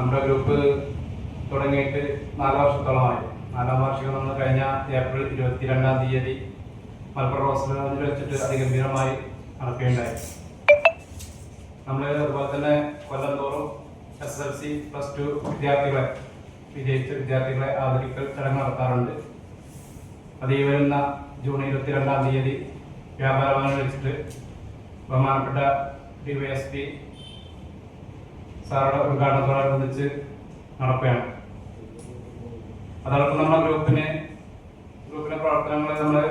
നമ്മുടെ ഗ്രൂപ്പ് തുടങ്ങിയിട്ട് 4 വർഷത്തോളമായി. 4ാം വാർഷികം നമ്മൾ കഴിഞ്ഞ ഏപ്രിൽ 22-ാം തീയതി മലപ്പുറം ഹോസ്പിറ്റലിൽ വെച്ചിട്ട് അതിഗംഭീരമായി നടക്കുകയുണ്ടായി. നമ്മൾ അതുപോലെ തന്നെ കൊല്ലം തോറും SSLC +2 വിദ്യാർത്ഥികളെ വിജയിച്ച വിദ്യാർത്ഥികളെ ആദരിക്കൽ ചടങ്ങ് നടത്താറുണ്ട്. അത് ഈ വരുന്ന ജൂൺ 22-ാം തീയതി വ്യാപാരഭവനിൽ വെച്ചിട്ട് ബഹുമാനപ്പെട്ട DYSP സാറുടെ ഉദ്ഘാടനത്തോടനുബന്ധിച്ച് നടക്കുകയാണ്. അതോടൊപ്പം നമ്മുടെ ഗ്രൂപ്പിന്റെ പ്രവർത്തനങ്ങൾ നമ്മൾ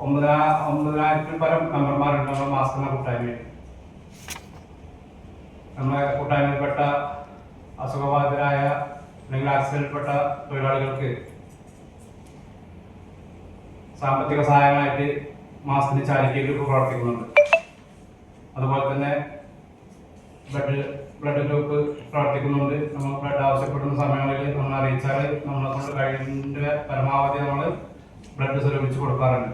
9,000-ൽ പരം മെമ്പർമാരുണ്ട്. നമ്മുടെ മാസ്ക് എന്ന കൂട്ടായ്മയിൽ നമ്മുടെ കൂട്ടായ്മയിൽപ്പെട്ട അസുഖബാധിതരായ അല്ലെങ്കിൽ ആക്സിഡന്റിൽപ്പെട്ട തൊഴിലാളികൾക്ക് സാമ്പത്തിക സഹായമായിട്ട് മാസത്തിന് ചാരിറ്റി ഗ്രൂപ്പ് പ്രവർത്തിക്കുന്നുണ്ട്. അതുപോലെ തന്നെ ബ്ലഡ് ഗ്രൂപ്പ് പ്രവർത്തിക്കുന്നുണ്ട്. നമ്മൾ ബ്ലഡ് ആവശ്യപ്പെടുന്ന സമയങ്ങളിൽ നമ്മൾ അറിയിച്ചാൽ നമ്മളെ കൊണ്ട് കഴിയുന്ന പരമാവധി നമ്മൾ ബ്ലഡ് സ്വരൂപിച്ച് കൊടുക്കാറുണ്ട്.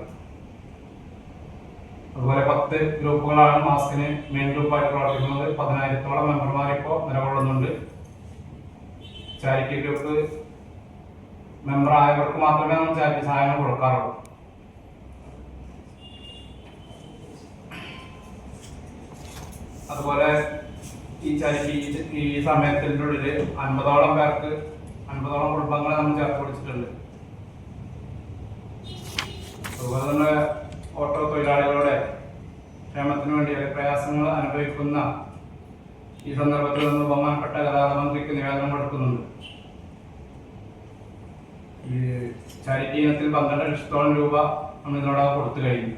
അതുപോലെ 10 ഗ്രൂപ്പുകളാണ് മാസ്കിന് മെയിൻ ഗ്രൂപ്പായിട്ട് പ്രവർത്തിക്കുന്നത്. 10,000-ഓളം മെമ്പർമാർ ഇപ്പോൾ നിലകൊള്ളുന്നുണ്ട്. ചാരിറ്റി ഗ്രൂപ്പ് മെമ്പർ ആയവർക്ക് മാത്രമേ നമ്മൾ ചാരിറ്റി സഹായങ്ങൾ കൊടുക്കാറുള്ളൂ. അതുപോലെ ഈ ചാരിറ്റി ഈ സമയത്തിൻ്റെ ഉള്ളിൽ 50ഓളം പേർക്ക് 50ഓളം കുടുംബങ്ങളെ നമ്മൾ ചേർത്ത് പിടിച്ചിട്ടുണ്ട്. അതുപോലെ തന്നെ ഓട്ടോ തൊഴിലാളികളുടെ ക്ഷേമത്തിന് വേണ്ടി പ്രയാസങ്ങൾ അനുഭവിക്കുന്ന ഈ സന്ദർഭത്തിൽ നിന്ന് ബഹുമാനപ്പെട്ട ഗതാഗത മന്ത്രിക്ക് നിവേദനം കൊടുക്കുന്നുണ്ട്. ഈ ചാരിറ്റി ഇനത്തിൽ 12 ലക്ഷത്തോളം രൂപ നമ്മൾ ഇതിനോടകം കൊടുത്തു കഴിഞ്ഞു.